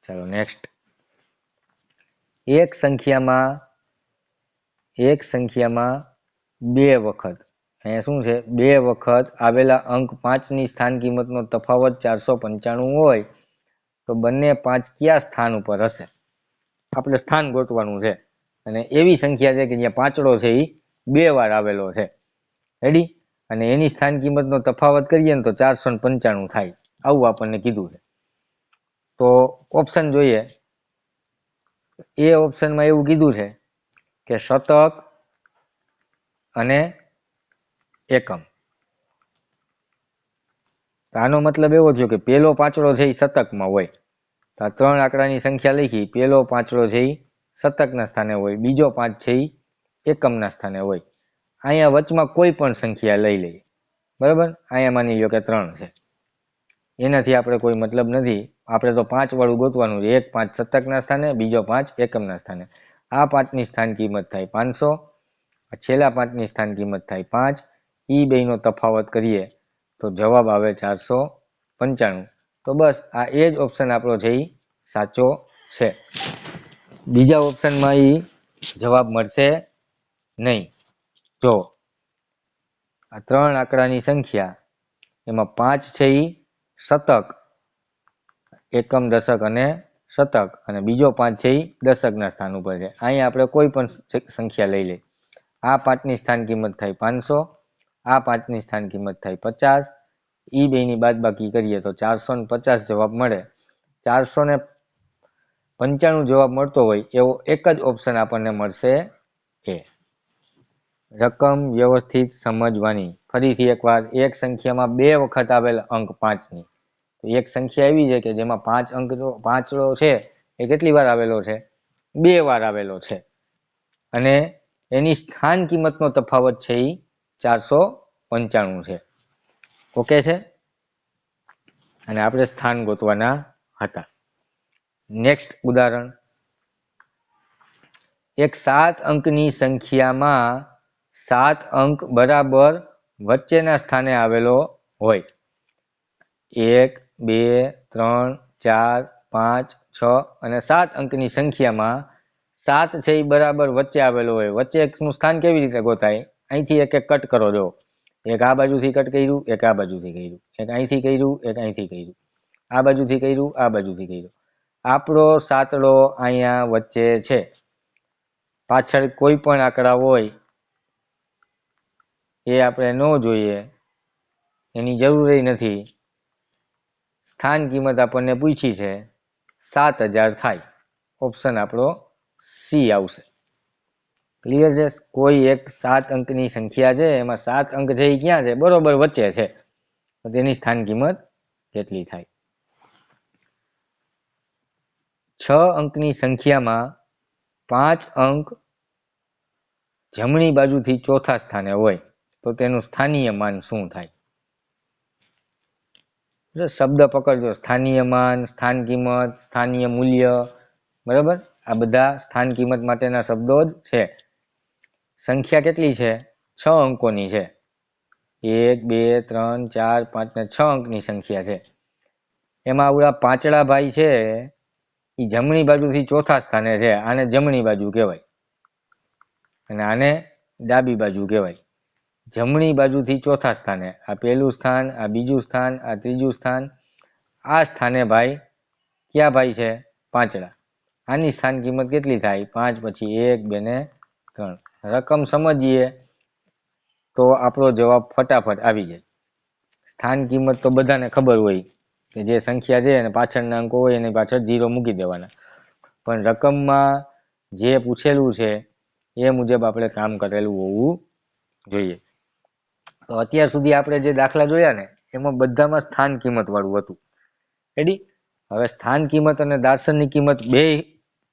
ચાલો નેક્સ્ટ. એક સંખ્યામાં 2 વખત અહીંયા શું છે, 2 વખત આવેલા અંક 5ની સ્થાન કિંમતનો તફાવત 495 હોય તો બંને 5 કયા સ્થાન ઉપર હશે? આપણે સ્થાન ગોતવાનું છે અને એવી સંખ્યા છે કે જ્યાં પાંચડો છે એ 2 વાર આવેલો છે. રેડી? અને એની સ્થાન કિંમતનો તફાવત કરીએ ને તો 495 થાય. આવું આપણને કીધું છે. તો ઓપ્શન જોઈએ. એ ઓપ્શનમાં એવું કીધું છે કે શતક અને એકમ. આનો મતલબ એવો થયો કે પેલો પાંચડો છે એ શતકમાં હોય. તો આ 3 આંકડાની સંખ્યા લખી. પેલો પાંચડો છે એ શતકના સ્થાને હોય, બીજો 5 છે એ એકમના સ્થાને હોય. અહીંયા વચમાં કોઈ પણ સંખ્યા લઈ લઈએ. બરાબર? અહીંયા માની લો કે 3 છે. એનાથી આપણે કોઈ મતલબ નથી. આપણે તો 5 વાળું ગોતવાનું છે. એક 5 શતકના સ્થાને, બીજો 5 એકમના સ્થાને. આ 5ની સ્થાન કિંમત થાય 500, છેલ્લા 5ની સ્થાન કિંમત થાય 5. ઈ બેયનો તફાવત કરીએ તો જવાબ આવે 495. તો બસ આ એ જ ઓપ્શન આપણો છે એ સાચો છે. બીજા ઓપ્શનમાં એ જવાબ મળશે નહીં. જો આ 3 આંકડાની સંખ્યા, એમાં 5 છે એ શતક, એકમ, દશક અને શતક, અને બીજો 5 છે એ દશકના સ્થાન ઉપર છે. અહીંયા આપણે કોઈ પણ સંખ્યા લઈ લઈએ. આ 5ની સ્થાન કિંમત થાય 500, આ 5ની સ્થાન કિંમત થાય 50. ઈ બેની બાદબાકી કરીએ તો 450 જવાબ મળે. 495 જવાબ મળતો હોય એવો એક જ ઓપ્શન આપણને મળશે એ. રકમ વ્યવસ્થિત સમજવાની. ફરીથી એકવાર, એક સંખ્યામાં 2 વખત આવેલ અંક 5ની. તો એક સંખ્યા એવી છે કે જેમાં 5 અંકનો પાંચડો છે એ કેટલી વાર આવેલો છે? 2 વાર આવેલો છે. અને એની સ્થાન કિંમતનો તફાવત છે એ 495 છે. ઓકે છે? અને આપણે સ્થાન ગોતવાના હતા. નેક્સ્ટ ઉદાહરણ. એક 7 અંકની સંખ્યામાં 7 અંક બરાબર વચ્ચેના સ્થાને આવેલો હોય. 1, 2, 3, 4, 5, 6 અને 7 અંકની સંખ્યામાં 7 છે એ બરાબર વચ્ચે આવેલો હોય. વચ્ચે એકનું સ્થાન કેવી રીતે ગોતાય? અહીંથી એક એક કટ કરો. જો, એક આ બાજુથી કટ કર્યું, એક આ બાજુથી કર્યું, એક અહીંથી કર્યું, એક અહીંથી કર્યું, આ બાજુથી કર્યું, આ બાજુથી કર્યું. આપણો સાતડો અહીંયા વચ્ચે છે. પાછળ કોઈ પણ આંકડા હોય એ આપણે ન જોઈએ, એની જરૂર નથી. સ્થાન કિંમત આપણને પૂછી છે, 7000 થાય. ઓપ્શન આપણો સી આવશે. ક્લિયર છે? કોઈ એક 7 અંકની સંખ્યા છે, એમાં 7 અંક છે એ ક્યાં છે? બરોબર વચ્ચે છે. તો તેની સ્થાન કિંમત કેટલી થાય? 6 અંકની સંખ્યામાં 5 અંક જમણી બાજુથી ચોથા સ્થાને હોય તો તેનું સ્થાનીય માન શું થાય? શબ્દ પકડજો. સ્થાનીય માન, સ્થાન કિંમત, સ્થાનીય મૂલ્ય. બરાબર? આ બધા સ્થાન કિંમત માટેના શબ્દો જ છે. સંખ્યા કેટલી છે? 6 અંકોની છે. 1, 2, 3, 4, 5 ને 6 અંકની સંખ્યા છે. એમાં આવડા પાંચડા ભાઈ છે એ જમણી બાજુથી ચોથા સ્થાને છે. આને જમણી બાજુ કહેવાય અને આને ડાબી બાજુ કહેવાય. જમણી બાજુથી ચોથા સ્થાને, આ પહેલું સ્થાન, આ બીજું સ્થાન, આ ત્રીજું સ્થાન. આ સ્થાને ભાઈ ક્યાં ભાઈ છે? પાંચડા. આની સ્થાન કિંમત કેટલી થાય? 5, પછી 1, 2 ને 3. રકમ સમજીએ તો આપણો જવાબ ફટાફટ આવી જાય. સ્થાન કિંમત તો બધાને ખબર હોય કે જે સંખ્યા છે અને પાછળના અંકો હોય એની પાછળ 0 મૂકી દેવાના. પણ રકમમાં જે પૂછેલું છે એ મુજબ આપણે કામ કરેલું હોવું જોઈએ. તો અત્યાર સુધી આપણે જે દાખલા જોયા ને એમાં બધામાં સ્થાન કિંમત વાળું હતું. રેડી? હવે સ્થાન કિંમત અને દાર્શનિક કિંમત બે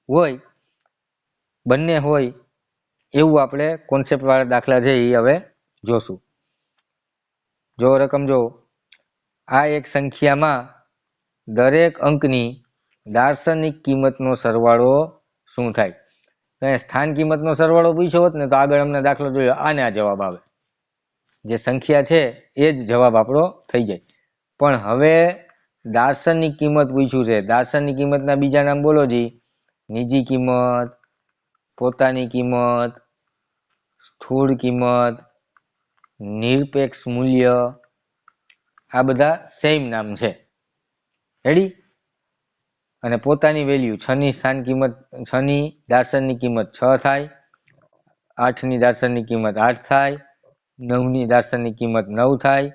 હોય, બંને હોય એવું આપણે કોન્સેપ્ટ વાળા દાખલા છે એ હવે જોશું. જો રકમ જો, આ એક સંખ્યામાં દરેક અંકની દાર્શનિક કિંમતનો સરવાળો શું થાય? સ્થાન કિંમતનો સરવાળો પૂછ્યો હોત ને તો આગળ અમને દાખલો જોયો, આને આ જવાબ આવે. જે સંખ્યા છે એ જ જવાબ આપણો થઈ જાય. પણ હવે દાર્શનિક કિંમત પૂછ્યું છે. દાર્શનિક કિંમતના બીજા નામ બોલો જી. નિજી કિંમત, પોતાની કિંમત, સ્થૂળ કિંમત, નિરપેક્ષ મૂલ્ય, આ બધા સેમ નામ છે. રેડી? અને પોતાની વેલ્યુ 6 ની સ્થાન કિંમત 6 ની દાર્શનિક કિંમત 6 થાય, 8 ની દાર્શનિક કિંમત 8 થાય, 9 ની દાર્શનિક કિંમત 9 થાય,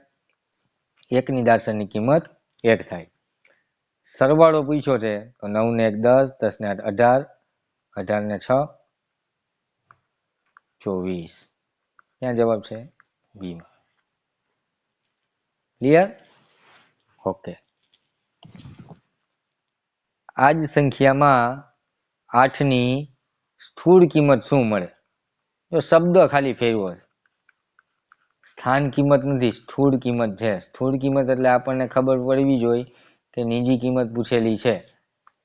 1 ની દાર્શનિક કિંમત 1 થાય. સરવાળો પૂછ્યો છે તો 9 ને 1 10, 10 ને 8 18, 18 ને 6 24. ક્યાં જવાબ છે? બી માં. ક્લિયર? ઓકે. આ જ સંખ્યામાં 8 ની સ્થૂળ કિંમત શું મળે? જો શબ્દ ખાલી ફેરવો છે, સ્થાન કિંમત નથી, સ્થૂળ કિંમત છે. સ્થૂળ કિંમત એટલે આપણને ખબર પડવી જોઈએ કે નીજી કિંમત પૂછેલી છે.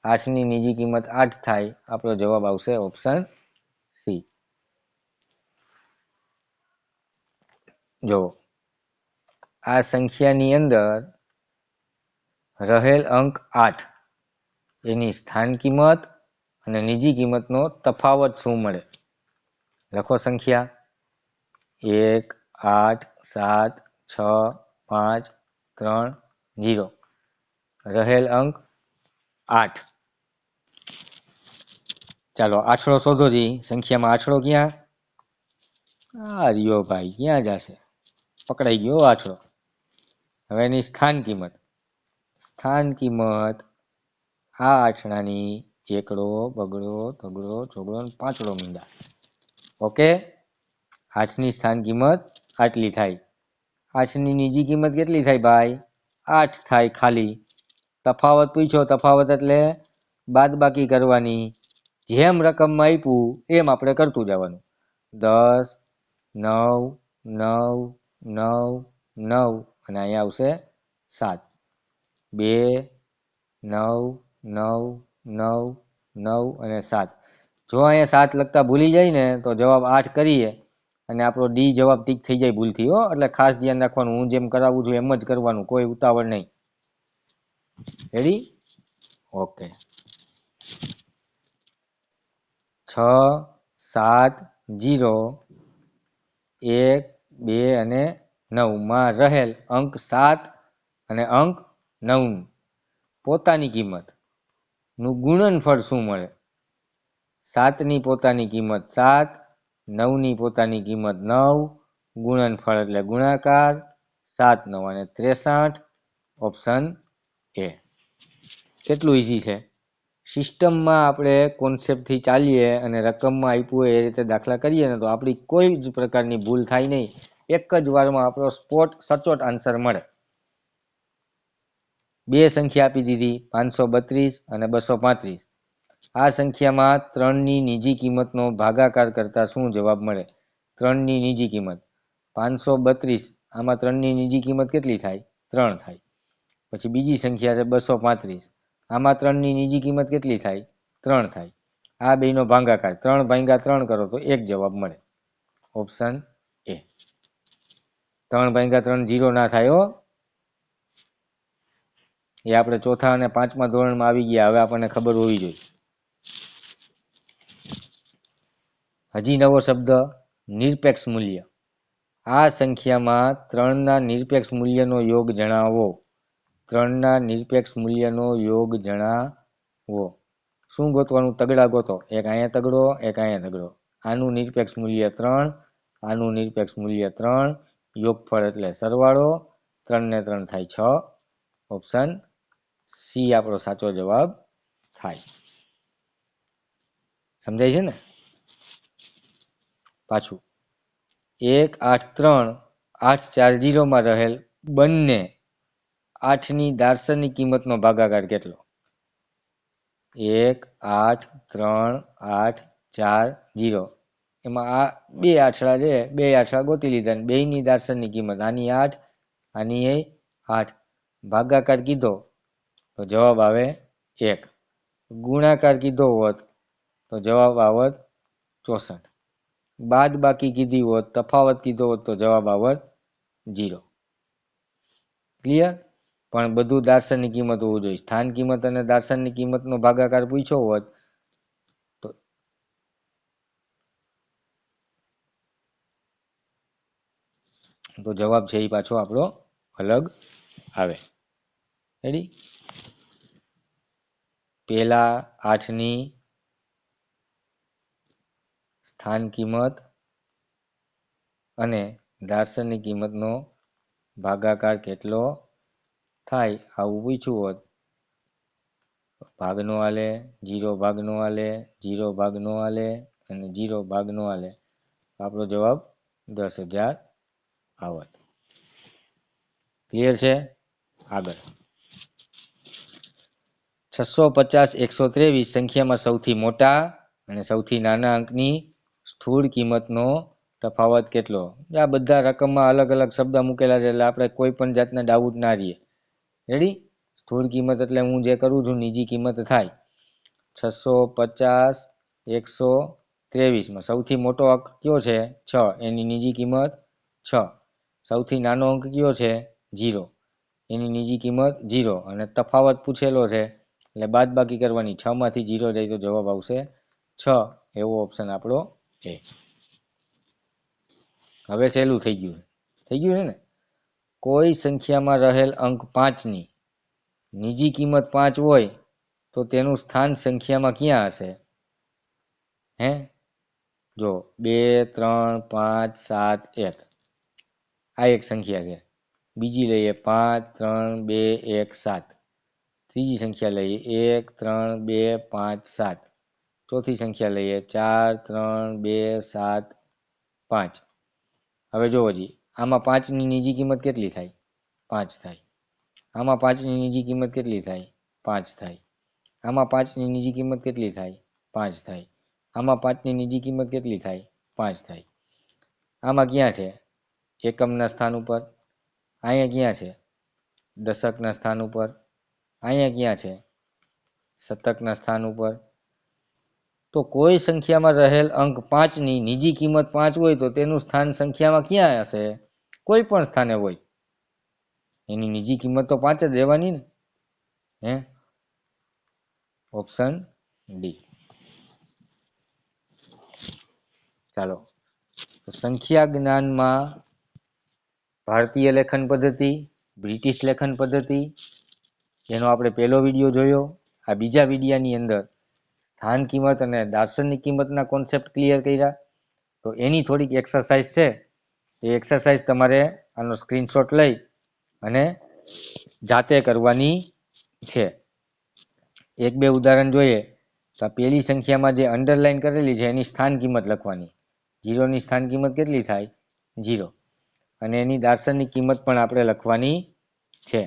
8 ની નીજી કિંમત 8 થાય. આપણો જવાબ આવશે ઓપ્શન સી. જો આ સંખ્યાની અંદર રહેલ અંક 8, એની સ્થાન કિંમત અને નીજી કિંમતનો તફાવત શું મળે? લખો સંખ્યા 1 8 7 6 5 3 0. રહેલ અંક 8. ચાલો આછડો શોધો જી. સંખ્યામાં આછડો ક્યાં? આ રહ્યો ભાઈ, ક્યાં જશે? પકડાઈ ગયો આછડો. હવે એની સ્થાન કિંમત. સ્થાન કિંમત આ આછડાની એકડો, બગડો, તગડો, ચોગડો, પાંચડો મીંડા. ઓકે? 8 ની સ્થાન કિંમત આટલી થાય. 8 ની નીજી કિંમત કેટલી થાય ભાઈ? 8 થાય ખાલી. તફાવત પૂછ્યો, તફાવત એટલે બાદ બાકી કરવાની. જેમ રકમમાં આપ્યું એમ આપણે કરતું જવાનું. 10 9 9 9 9 અને અહીંયા આવશે 7. 2 9 9 9 9 અને 7. જો અહીંયા 7 લખતા ભૂલી જાય ને તો જવાબ 8 કરીએ અને આપણો ડી જવાબ ટીક થઈ જાય ભૂલથી. હો, એટલે ખાસ ધ્યાન રાખવાનું. હું જેમ કરાવું છું એમ જ કરવાનું, કોઈ ઉતાવળ નહીં. રેડી? ઓકે. 6 7 0 1 2 અને 9 માં રહેલ અંક 7 અને અંક 9 પોતાની કિંમત નું ગુણનફળ શું મળે? 7 ની પોતાની કિંમત 7, 9 ની પોતાની કિંમત 9, ગુણનફળ એટલે ગુણાકાર. 7 9 અને 63. Option A. કેટલું ઈઝી છે. સિસ્ટમમાં આપણે કોન્સેપ્ટથી ચાલીએ અને રકમમાં આપ્યું હોય એ રીતે દાખલા કરીએ ને તો આપણી કોઈ જ પ્રકારની ભૂલ થાય નહીં. એક જ વારમાં આપણો સ્પોટ સચોટ આન્સર મળે. બે સંખ્યા આપી દીધી, 532 અને 235. આ સંખ્યામાં 3 ની નીજી કિંમતનો ભાગાકાર કરતા શું જવાબ મળે? 3 ની નીજી કિંમત 532. આમાં 3 ની નીજી કિંમત કેટલી થાય? 3 થાય. પછી બીજી સંખ્યા છે 235. આમાં 3 ની નીજી કિંમત કેટલી થાય? 3 થાય. આ બેનો ભાગાકાર 3 ભાગ્યા 3 કરો તો 1 જવાબ મળે. Option A. 3 ભાગ્યા 3 0 ના થાય. હો, એ આપણે ચોથા અને પાંચમા ધોરણમાં આવી ગયા. હવે આપણને ખબર હોવી જોઈએ. હજી નવો શબ્દ, નિરપેક્ષ મૂલ્ય. આ સંખ્યામાં 3 ના નિરપેક્ષ મૂલ્યનો યોગ જણાવો. 3 ના નિરપેક્ષ મૂલ્યનો યોગ જણાવો. શું ગોતવાનું? તગડા ગોતો. એક અહીંયા તગડો, એક અહીંયા તગડો. આનું નિરપેક્ષ મૂલ્ય 3, આનું નિરપેક્ષ મૂલ્ય 3. યોગફળ એટલે સરવાળો. 3 ને 3 થાય 6. ઓપ્શન સી આપણો સાચો જવાબ થાય. સમજાય છે ને? પાછું 1 8 3 8 4 0 માં રહેલ બંને 8 ની દાર્શનિક કિંમતનો ભાગાકાર કેટલો? 1 8 3 8 4 0. એમાં આ બે આંછડા છે, બે આંછડા ગોતી લીધા અને બેની દાર્શનિક કિંમત આની 8, આની 8. ભાગાકાર કીધો તો જવાબ આવે 1. ગુણાકાર કીધો હોત તો જવાબ આવત 64. બાદ બાકી કીધી હોત, તફાવત કીધો હોત તો જવાબ આવત 0. ક્લિયર? પણ બધું દાર્શનિક કિંમત હોવું જોઈએ. સ્થાન કિંમત અને દાર્શનિક કિંમતનો ભાગાકાર પૂછ્યો હોત તો તો જવાબ છે એ પાછો આપણો અલગ આવે. રેડી? પેલા 8ની સ્થાન કિંમત અને દાર્શનિક કિંમતનો ભાગાકાર કેટલો થાય આવું પૂછ્યું હોત, ભાગનો આલે, 0 ભાગનો આલે, 0 ભાગનો આલે અને 0 ભાગનો આલે, આપણો જવાબ 10,000 આવત. ક્લિયર છે? આગળ 650 123 સંખ્યામાં સૌથી મોટા અને સૌથી નાના અંકની સ્થૂળ કિંમતનો તફાવત કેટલો? આ બધા રકમમાં અલગ અલગ શબ્દ મૂકેલા છે એટલે આપણે કોઈ પણ જાતના ડાઉટ ના રહીએ. રેડી? સ્થૂળ કિંમત એટલે હું જે કરું છું નીજી કિંમત થાય. 650 123 સૌથી મોટો અંક કયો છે? 6, એની નીજી કિંમત 6. સૌથી નાનો અંક કયો છે? 0, એની નીજી કિંમત 0 અને તફાવત પૂછેલો છે એટલે બાદબાકી કરવાની. 6 માંથી 0 જાય તો જવાબ આવશે 6. એવો ઓપ્શન આપણો છે. હવે સહેલું થઈ ગયું. થઈ ગયું છે ને? કોઈ સંખ્યામાં રહેલ અંક 5ની નીજી કિંમત 5 હોય તો તેનું સ્થાન સંખ્યામાં ક્યાં હશે? હે? જો 2 3 5 7 1 આ એક સંખ્યા છે. બીજી લઈએ 5 3 2 1 7. ત્રીજી સંખ્યા લઈએ 1 3 2 5 7. ચોથી સંખ્યા લઈએ 4 3 2 7 5. હવે જોવો જી, આમાં 5ની નીજી કિંમત કેટલી થાય? 5 થાય. આમાં 5ની નીજી કિંમત કેટલી થાય? 5 થાય. આમાં 5ની નીજી કિંમત કેટલી થાય? 5 થાય. આમાં 5ની નીજી કિંમત કેટલી થાય? 5 થાય. આમાં ક્યાં છે? એકમના સ્થાન ઉપર. અહીંયા ક્યાં છે? દશકના સ્થાન ઉપર. અહીંયા ક્યાં છે? શતકના સ્થાન ઉપર. તો કોઈ સંખ્યામાં રહેલ અંક 5ની નીજી કિંમત 5 હોય તો તેનું સ્થાન સંખ્યામાં ક્યાં હશે? કોઈ પણ સ્થાને હોય. એની નીજી કિંમત તો 5 જ રહેવાની ને. હે? Option D. ચાલો, સંખ્યા જ્ઞાનમાં ભારતીય લેખન પદ્ધતિ, બ્રિટિશ લેખન પદ્ધતિ, જેનો આપણે પહેલો વિડીયો જોયો. આ બીજા વિડીયાની અંદર સ્થાન કિંમત અને દાર્શનિક કિંમતના કોન્સેપ્ટ ક્લિયર કર્યા. તો એની થોડીક એક્સરસાઇઝ છે. એ એક્સરસાઇઝ તમારે આનો સ્ક્રીનશોટ લઈ અને જાતે કરવાની છે. એક બે ઉદાહરણ જોઈએ તો પેલી સંખ્યામાં જે અંડરલાઈન કરેલી છે એની સ્થાન કિંમત લખવાની. 0ની સ્થાન કિંમત કેટલી થાય? 0. અને એની દાર્શનિક કિંમત પણ આપણે લખવાની છે.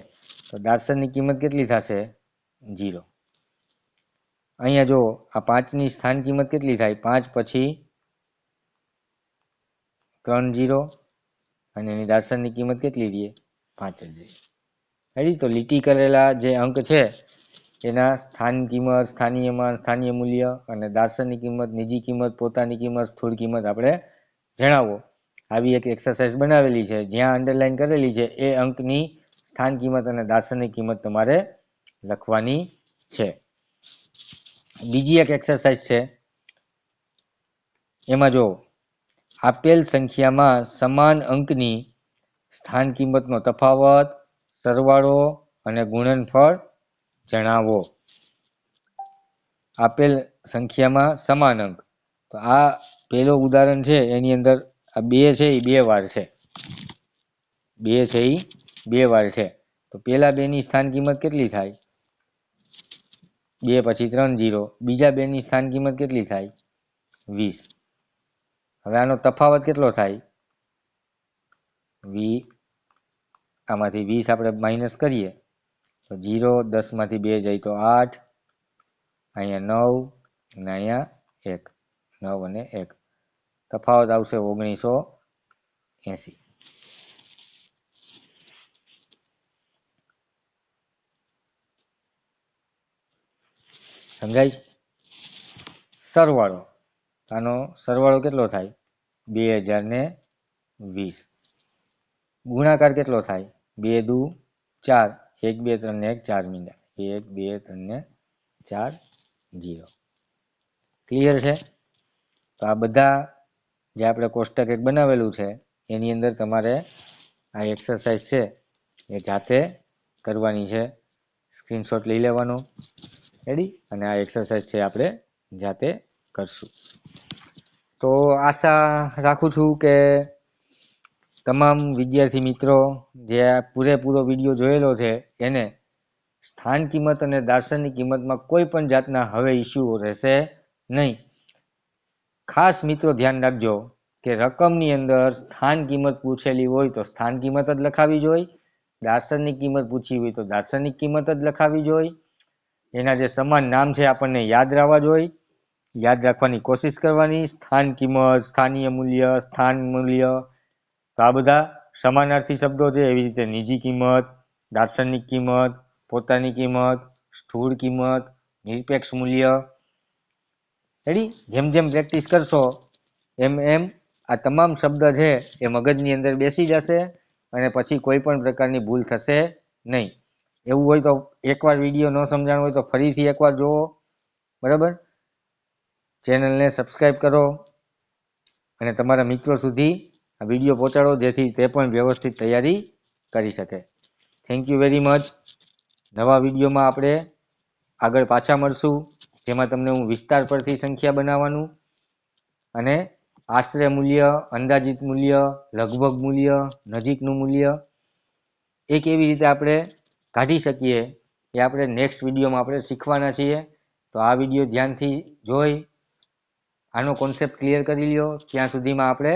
તો દાર્શનિક કિંમત કેટલી થશે? 0. અહીંયા જો આ 5ની સ્થાન કિંમત કેટલી થાય? 5 પછી 3 0 અને એની દાર્શનિક કિંમત કેટલી રહે? 5 જ રહે. રેડી? તો લીટી કરેલા જે અંક છે એના સ્થાન કિંમત, સ્થાનીય માન, સ્થાનીય મૂલ્ય અને દાર્શનિક કિંમત, નીજી કિંમત, પોતાની કિંમત, સ્થૂળ કિંમત આપણે જણાવો. આવી એક એક્સરસાઇઝ બનાવેલી છે. જ્યાં અંડરલાઈન કરેલી છે એ અંકની સ્થાન કિંમત અને દાર્શનિક કિંમત તમારે લખવાની છે. બીજી એક એક્સરસાઇઝ છે. એમાં જો આપેલ સંખ્યામાં સમાન અંકની સ્થાન કિંમતનો તફાવત, સરવાળો અને ગુણનફળ જણાવો. આપેલ સંખ્યામાં સમાન અંક. તો આ પહેલો ઉદાહરણ છે એની અંદર આ 2 છે એ 2 વાર છે. 2 છે એ 2 વાર છે. તો પેલા 2ની સ્થાન કિંમત કેટલી થાય? 2 પછી 3 0. બીજા 2ની સ્થાન કિંમત કેટલી થાય? 20. હવે આનો તફાવત કેટલો થાય? 20. આમાંથી 20 આપણે માઇનસ કરીએ તો 0, 10 માંથી 2 જાય તો 8, અહીંયા 9 અને અહીંયા 1. 9 અને 1. તફાવત આવશે 1980. સમજાય? સરવાળો. આનો સરવાળો કેટલો થાય? 2020. ગુણાકાર કેટલો થાય? 2 દુ 4, 1 2 3 ને 1 4 મીંડા. 1 2 3 ને 4 0. ક્લિયર છે? તો આ બધા જે આપણે કોષ્ટક એક બનાવેલું છે એની અંદર તમારે આ એક્સરસાઇઝ છે એ જાતે કરવાની છે. સ્ક્રીનશોટ લઈ લેવાનો, રેડી, અને આ એક્સરસાઇઝ છે આપણે જાતે કરશું. તો આશા રાખું છું કે તમામ વિદ્યાર્થી મિત્રો જે આ પૂરેપૂરો વિડીયો જોયેલો છે એને સ્થાન કિંમત અને દાર્શનિક કિંમતમાં કોઈ પણ જાતના હવે ઇસ્યુ રહેશે નહીં. ખાસ મિત્રો ધ્યાન રાખજો કે રકમની અંદર સ્થાન કિંમત પૂછેલી હોય તો સ્થાન કિંમત જ લખાવી જોઈએ, દાર્શનિક કિંમત પૂછી હોય તો દાર્શનિક કિંમત જ લખાવી જોઈએ. એના જે સમાન નામ છે આપણને યાદ રાખવા જોઈએ, યાદ રાખવાની કોશિશ કરવાની. સ્થાન કિંમત, સ્થાનીય મૂલ્ય, સ્થાન મૂલ્ય, તો આ બધા સમાનાર્થી શબ્દો છે. એવી રીતે નિજી કિંમત, દાર્શનિક કિંમત, પોતાની કિંમત, સ્થૂળ કિંમત, નિરપેક્ષ મૂલ્ય, રેડી. જેમ જેમ પ્રેક્ટિસ કરશો એમ એમ આ તમામ શબ્દ છે એ મગજની અંદર બેસી જશે અને પછી કોઈ પણ પ્રકારની ભૂલ થશે નહીં. એવું હોય તો એકવાર વિડીયો ન સમજાણો હોય તો ફરીથી એકવાર જુઓ, બરાબર. ચેનલને સબસ્ક્રાઈબ કરો અને તમારા મિત્રો સુધી આ વિડીયો પહોંચાડો જેથી તે પણ વ્યવસ્થિત તૈયારી કરી શકે. Thank you very much. નવા વિડીયોમાં આપણે આગળ પાછા મળશું, જેમાં તમને હું વિસ્તાર પરથી સંખ્યા બનાવવાનું અને આશરે મૂલ્ય, અંદાજિત મૂલ્ય, લગભગ મૂલ્ય, નજીકનું મૂલ્ય એ કેવી રીતે આપણે કાઢી શકીએ એ આપણે નેક્સ્ટ વિડીયોમાં આપણે શીખવાના છીએ. તો આ વિડીયો ધ્યાનથી જોઈ આનો કોન્સેપ્ટ ક્લિયર કરી લ્યો. ત્યાં સુધીમાં આપણે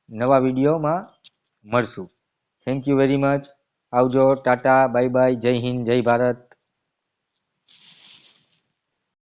નવા વિડીયોમાં મળશું. Thank you very much. આવજો, ટાટા, બાય બાય, જય હિન્દ, જય ભારત.